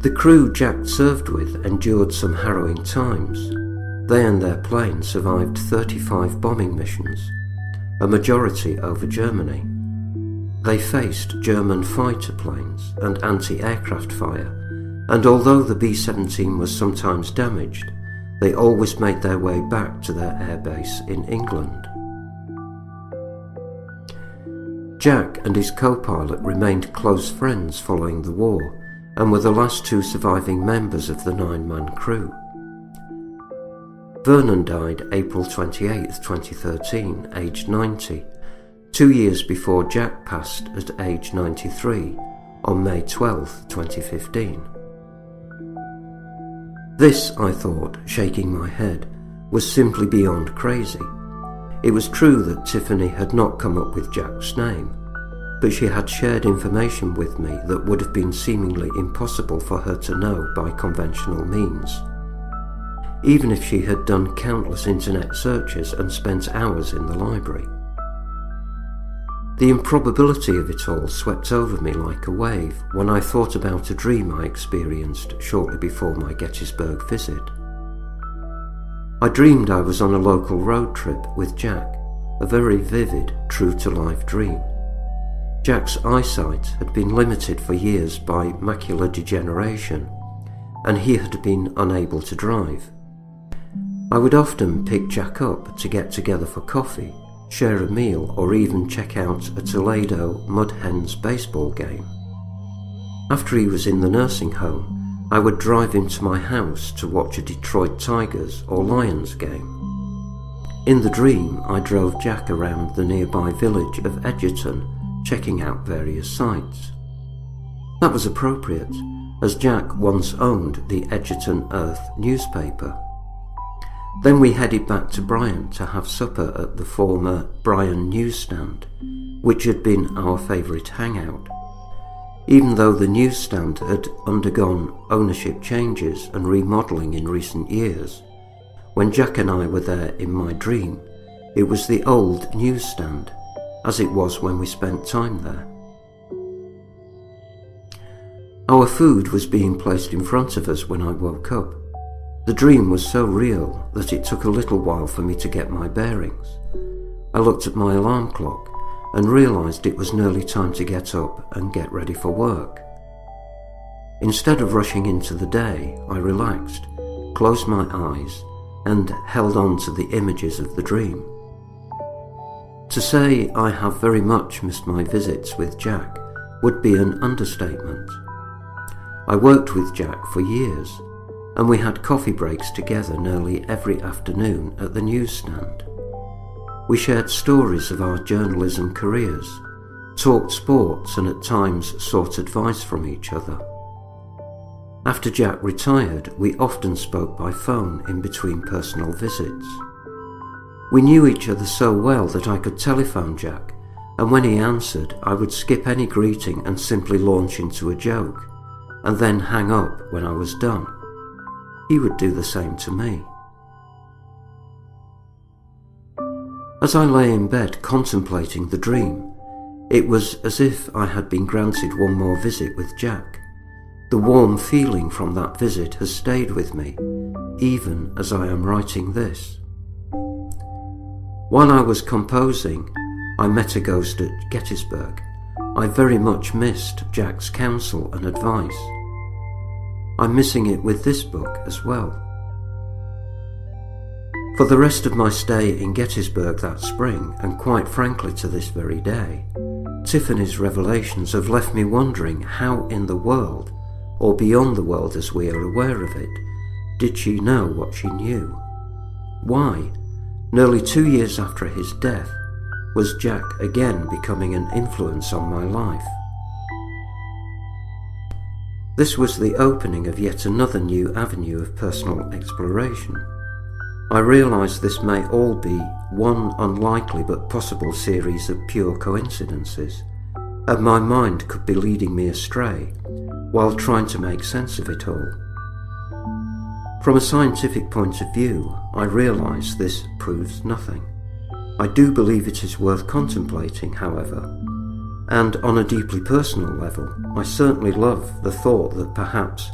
The crew Jack served with endured some harrowing times. They and their plane survived 35 bombing missions, a majority over Germany. They faced German fighter planes and anti-aircraft fire, and although the B-17 was sometimes damaged, they always made their way back to their airbase in England. Jack and his co-pilot remained close friends following the war, and were the last 2 surviving members of the 9-man crew. Vernon died April 28, 2013, aged 90, 2 years before Jack passed at age 93, on May 12, 2015. This, I thought, shaking my head, was simply beyond crazy. It was true that Tiffany had not come up with Jack's name, but she had shared information with me that would have been seemingly impossible for her to know by conventional means. even if she had done countless internet searches and spent hours in the library. The improbability of it all swept over me like a wave when I thought about a dream I experienced shortly before my Gettysburg visit. I dreamed I was on a local road trip with Jack, a very vivid, true-to-life dream. Jack's eyesight had been limited for years by macular degeneration, and he had been unable to drive. I would often pick Jack up to get together for coffee, share a meal, or even check out a Toledo Mud Hens baseball game. After he was in the nursing home, I would drive him to my house to watch a Detroit Tigers or Lions game. In the dream, I drove Jack around the nearby village of Edgerton, checking out various sites. That was appropriate, as Jack once owned the Edgerton Earth newspaper. Then we headed back to Bryan to have supper at the former Bryan newsstand, which had been our favourite hangout. Even though the newsstand had undergone ownership changes and remodelling in recent years, when Jack and I were there in my dream, it was the old newsstand, as it was when we spent time there. Our food was being placed in front of us when I woke up. The dream was so real that it took a little while for me to get my bearings. I looked at my alarm clock and realised it was nearly time to get up and get ready for work. Instead of rushing into the day, I relaxed, closed my eyes, and held on to the images of the dream. To say I have very much missed my visits with Jack would be an understatement. I worked with Jack for years, and we had coffee breaks together nearly every afternoon at the newsstand. We shared stories of our journalism careers, talked sports, and at times sought advice from each other. After Jack retired, we often spoke by phone in between personal visits. We knew each other so well that I could telephone Jack, and when he answered, I would skip any greeting and simply launch into a joke, and then hang up when I was done. He would do the same to me. As I lay in bed contemplating the dream, it was as if I had been granted one more visit with Jack. The warm feeling from that visit has stayed with me, even as I am writing this. While I was composing, I met a ghost at Gettysburg. I very much missed Jack's counsel and advice. I'm missing it with this book as well. For the rest of my stay in Gettysburg that spring, and quite frankly to this very day, Tiffany's revelations have left me wondering how in the world, or beyond the world as we are aware of it, did she know what she knew? Why, nearly 2 years after his death, was Jack again becoming an influence on my life? This was the opening of yet another new avenue of personal exploration. I realise this may all be one unlikely but possible series of pure coincidences, and my mind could be leading me astray while trying to make sense of it all. From a scientific point of view, I realise this proves nothing. I do believe it is worth contemplating, however, and on a deeply personal level, I certainly love the thought that perhaps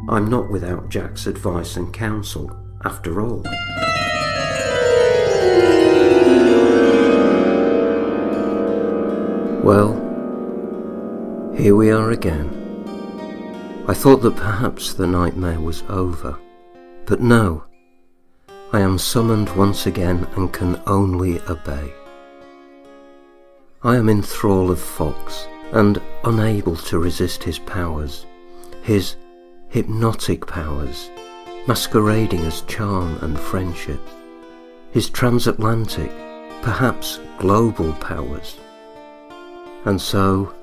I'm not without Jack's advice and counsel after all. Well, here we are again. I thought that perhaps the nightmare was over, but no, I am summoned once again and can only obey. I am in thrall of Fox and unable to resist his powers, his hypnotic powers, masquerading as charm and friendship, his transatlantic, perhaps global powers. And so,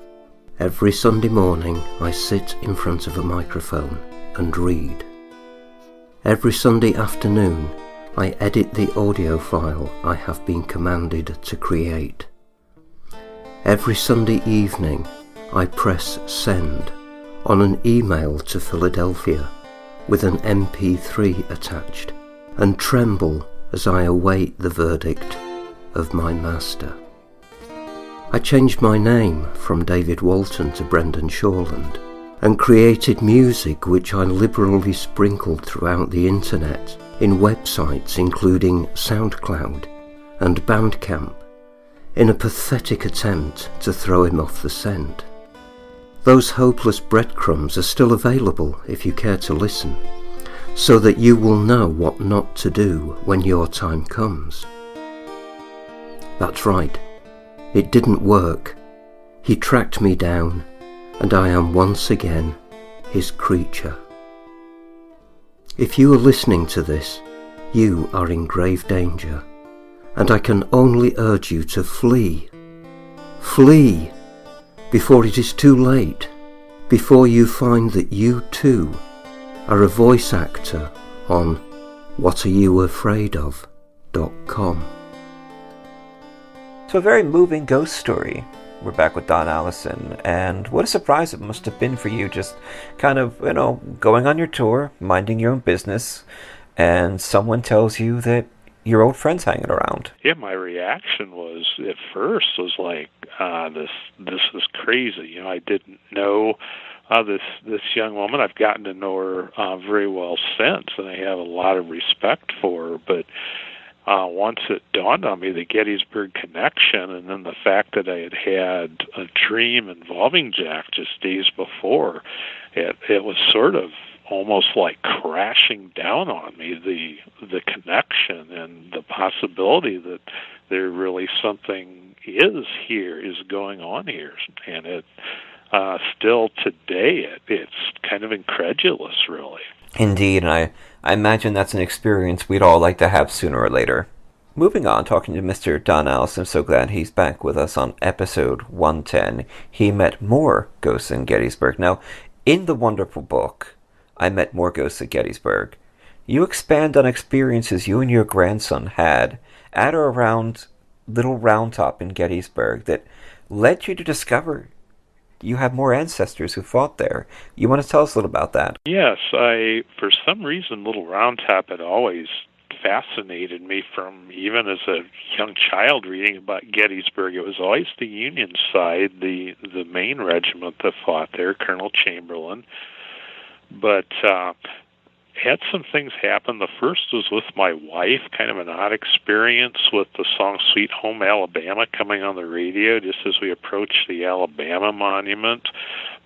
every Sunday morning I sit in front of a microphone and read. Every Sunday afternoon I edit the audio file I have been commanded to create. Every Sunday evening I press send on an email to Philadelphia with an MP3 attached and tremble as I await the verdict of my master. I changed my name from David Walton to Brendan Shawland and created music which I liberally sprinkled throughout the internet in websites including SoundCloud and Bandcamp in a pathetic attempt to throw him off the scent. Those hopeless breadcrumbs are still available if you care to listen, so that you will know what not to do when your time comes. That's right, it didn't work. He tracked me down, and I am once again his creature. If you are listening to this, you are in grave danger, and I can only urge you to flee. Flee! Before it is too late, before you find that you too are a voice actor on whatayouafraidof.com. So a very moving ghost story. We're back with Don Allison, and what a surprise it must have been for you, just kind of, going on your tour, minding your own business, and someone tells you that your old friend's hanging around. Yeah, my reaction was, at first, was like, this is crazy. I didn't know this young woman. I've gotten to know her very well since, and I have a lot of respect for her, but once it dawned on me, the Gettysburg connection, and then the fact that I had a dream involving Jack just days before, it was sort of almost like crashing down on me, the connection and the possibility that there really something is going on here. And it still today, it's kind of incredulous, really. Indeed, and I imagine that's an experience we'd all like to have sooner or later. Moving on, talking to Mr. Don Allison, I'm so glad he's back with us on episode 110. He met more ghosts in Gettysburg. Now, in the wonderful book, I Met More Ghosts at Gettysburg, you expand on experiences you and your grandson had at or around Little Round Top in Gettysburg that led you to discover you have more ancestors who fought there. You want to tell us a little about that? Yes, for some reason, Little Round Top had always fascinated me from even as a young child reading about Gettysburg. It was always the Union side, the main regiment that fought there, Colonel Chamberlain. But had some things happen. The first was with my wife, kind of an odd experience with the song Sweet Home Alabama coming on the radio just as we approached the Alabama Monument.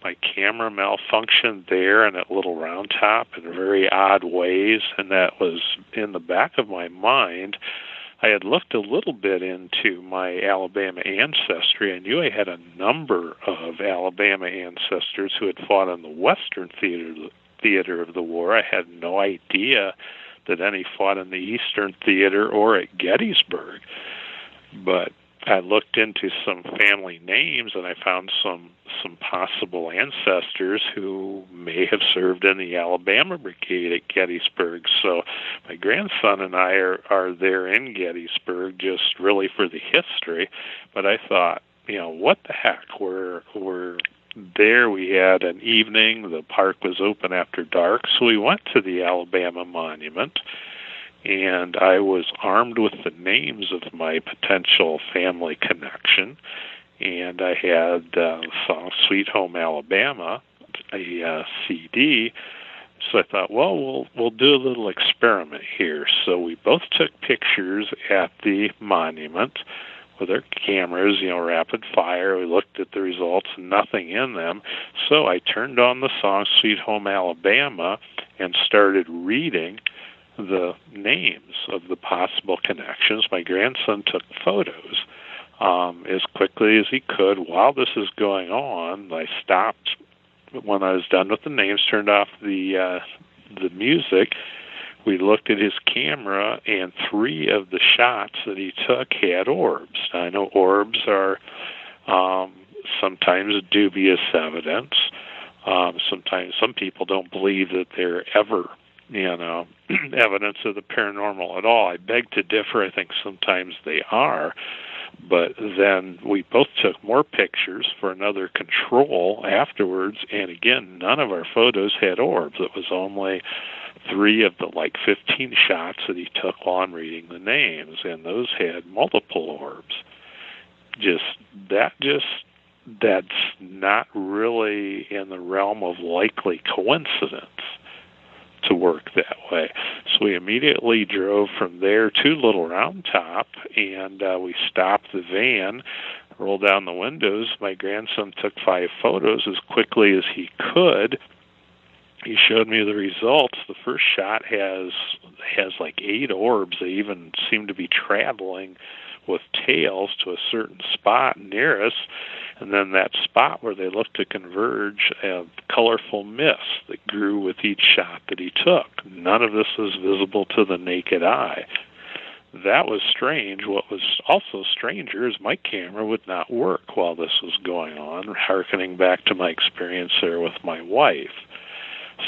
My camera malfunctioned there and at Little Round Top in very odd ways, and that was in the back of my mind. I had looked a little bit into my Alabama ancestry. I knew I had a number of Alabama ancestors who had fought on the Western theater of the war. I had no idea that any fought in the Eastern theater or at Gettysburg. But I looked into some family names, and I found some possible ancestors who may have served in the Alabama Brigade at Gettysburg. So my grandson and I are there in Gettysburg just really for the history. But I thought, what the heck? We're there. We had an evening. The park was open after dark, so we went to the Alabama Monument. And I was armed with the names of my potential family connection, and I had the song Sweet Home Alabama, a CD. So I thought, well, we'll do a little experiment here. So we both took pictures at the monument with our cameras, rapid fire. We looked at the results, nothing in them. So I turned on the song Sweet Home Alabama and started reading the names of the possible connections. My grandson took photos as quickly as he could. While this is going on, I stopped when I was done with the names, turned off the music. We looked at his camera, and 3 of the shots that he took had orbs. Now, I know orbs are sometimes dubious evidence. Sometimes some people don't believe that they're ever evidence of the paranormal at all. I beg to differ. I think sometimes they are. But then we both took more pictures for another control afterwards, and again, none of our photos had orbs. It was only 3 of the 15 shots that he took while I'm reading the names, and those had multiple orbs. That's not really in the realm of likely coincidence to work that way. So we immediately drove from there to Little Round Top, and we stopped the van, rolled down the windows. My grandson took 5 photos as quickly as he could. He showed me the results. The first shot has 8 orbs. They even seem to be traveling with tails to a certain spot near us, and then that spot where they look to converge, a colorful mist that grew with each shot that he took. None of this was visible to the naked eye. That was strange. What was also stranger is my camera would not work while this was going on, hearkening back to my experience there with my wife.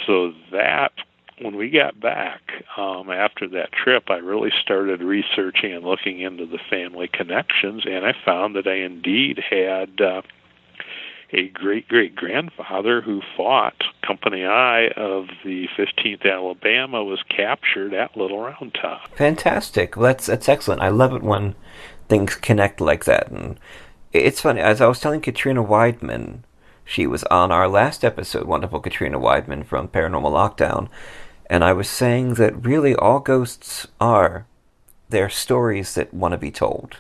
So that, when we got back after that trip, I really started researching and looking into the family connections, and I found that I indeed had a great-great-grandfather who fought Company I of the 15th Alabama, was captured at Little Round Top. Fantastic. Well, that's excellent. I love it when things connect like that. And it's funny, as I was telling Katrina Weidman, she was on our last episode, wonderful Katrina Weidman from Paranormal Lockdown, and I was saying that really all ghosts they're stories that want to be told.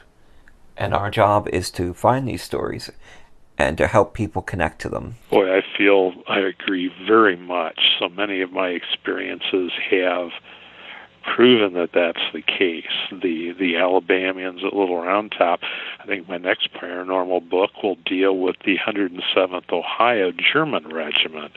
And our job is to find these stories and to help people connect to them. Boy, I agree very much. So many of my experiences have proven that that's the case. The Alabamians at Little Round Top. I think my next paranormal book will deal with the 107th Ohio German Regiment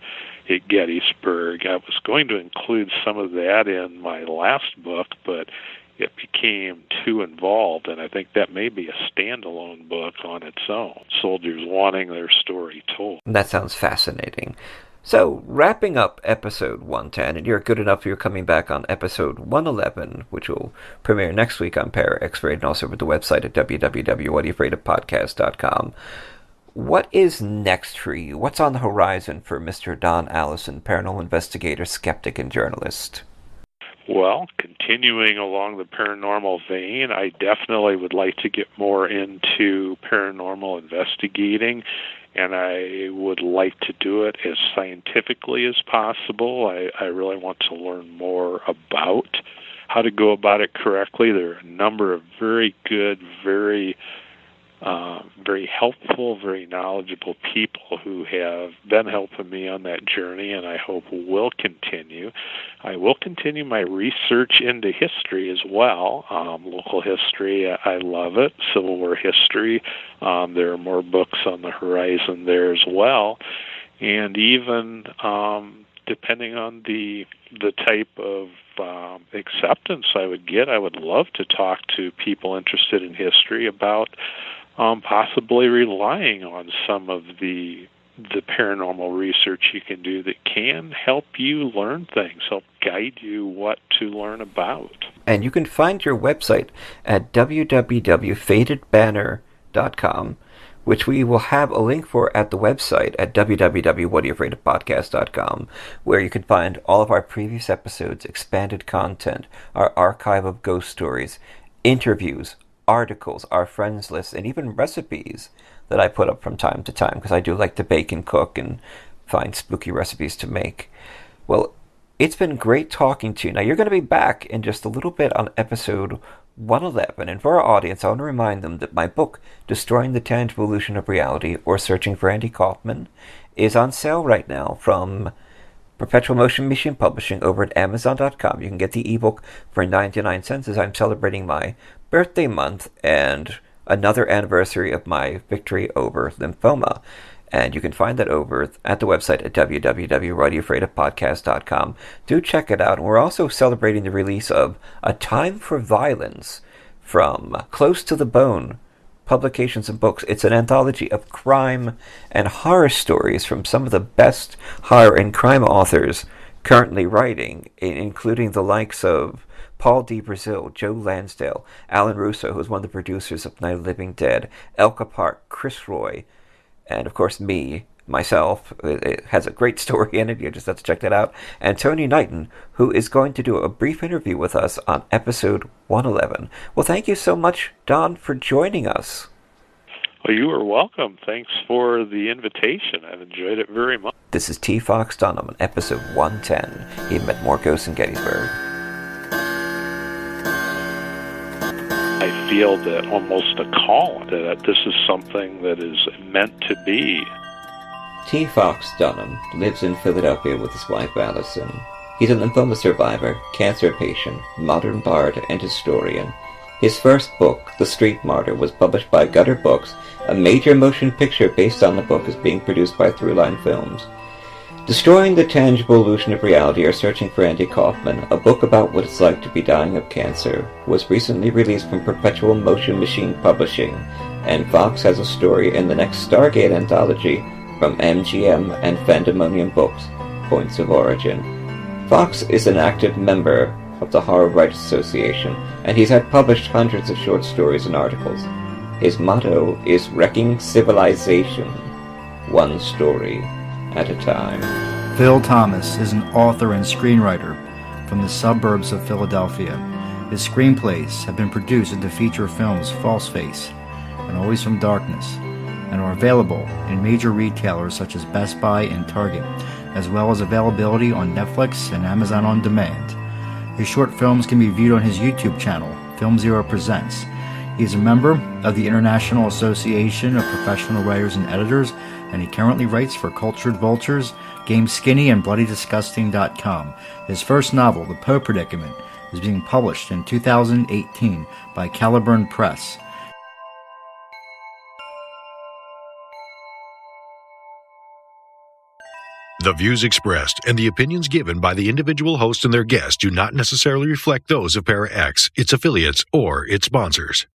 at Gettysburg. I was going to include some of that in my last book, but it became too involved, and I think that may be a standalone book on its own. Soldiers wanting their story told. That sounds fascinating. So, wrapping up episode 110, and you're good enough, you're coming back on episode 111, which will premiere next week on Parax Radio and also over the website at www.whatayouafraidofpodcast.com. What is next for you? What's on the horizon for Mr. Don Allison, paranormal investigator, skeptic, and journalist? Well, continuing along the paranormal vein, I definitely would like to get more into paranormal investigating, and I would like to do it as scientifically as possible. I really want to learn more about how to go about it correctly. There are a number of very good, very helpful, very knowledgeable people who have been helping me on that journey, and I hope will continue. I will continue my research into history as well. Local history, I love it. Civil War history, there are more books on the horizon there as well. And even depending on the type of acceptance I would get, I would love to talk to people interested in history about possibly relying on some of the paranormal research you can do that can help you learn things, help guide you what to learn about. And you can find your website at www.fadedbanner.com, which we will have a link for at the website at www.whatayouafraidofpodcast.com, where you can find all of our previous episodes, expanded content, our archive of ghost stories, interviews, articles, our friends list, and even recipes that I put up from time to time, because I do like to bake and cook and find spooky recipes to make. Well, it's been great talking to you. Now, you're going to be back in just a little bit on episode 111, and for our audience, I want to remind them that my book, Destroying the Tangible Illusion of Reality, or Searching for Andy Kaufman, is on sale right now from Perpetual Motion Machine Publishing over at Amazon.com. You can get the ebook for 99 cents as I'm celebrating my birthday month and another anniversary of my victory over lymphoma. And you can find that over at the website at www.whatayouafraidofpodcast.com. Do check it out. And we're also celebrating the release of A Time for Violence from Close to the Bone Publications and Books. It's an anthology of crime and horror stories from some of the best horror and crime authors currently writing, including the likes of Paul D. Brazil, Joe Lansdale, Alan Russo, who's one of the producers of Night of the Living Dead, El Capart, Chris Roy, and of course me, myself. It has a great story in it. You just have to check that out. And Tony Knighton, who is going to do a brief interview with us on episode 111. Well, thank you so much, Don, for joining us. Well, you are welcome. Thanks for the invitation. I've enjoyed it very much. This is T. Fox Dunham, episode 110. He met more ghosts in Gettysburg. I feel that almost a call that this is something that is meant to be. T. Fox Dunham lives in Philadelphia with his wife Allison. He's a lymphoma survivor, cancer patient, modern bard, and historian. His first book, The Street Martyr, was published by Gutter Books. A major motion picture based on the book is being produced by Throughline Films. Destroying the Tangible Illusion of Reality or Searching for Andy Kaufman, a book about what it's like to be dying of cancer, was recently released from Perpetual Motion Machine Publishing, and Fox has a story in the next Stargate anthology from MGM and Fandemonium Books, Points of Origin. Fox is an active member of the Horror Writers Association, and he's had published hundreds of short stories and articles. His motto is Wrecking Civilization, one story at a time. Phil Thomas is an author and screenwriter from the suburbs of Philadelphia. His screenplays have been produced into feature films False Face and Always from Darkness, and are available in major retailers such as Best Buy and Target, as well as availability on Netflix and Amazon On Demand. His short films can be viewed on his YouTube channel, Film Zero Presents. He is a member of the International Association of Professional Writers and Editors, and he currently writes for Cultured Vultures, Game Skinny, and BloodyDisgusting.com. His first novel, The Poe Predicament, is being published in 2018 by Caliburn Press. The views expressed and the opinions given by the individual host and their guests do not necessarily reflect those of Para X, its affiliates, or its sponsors.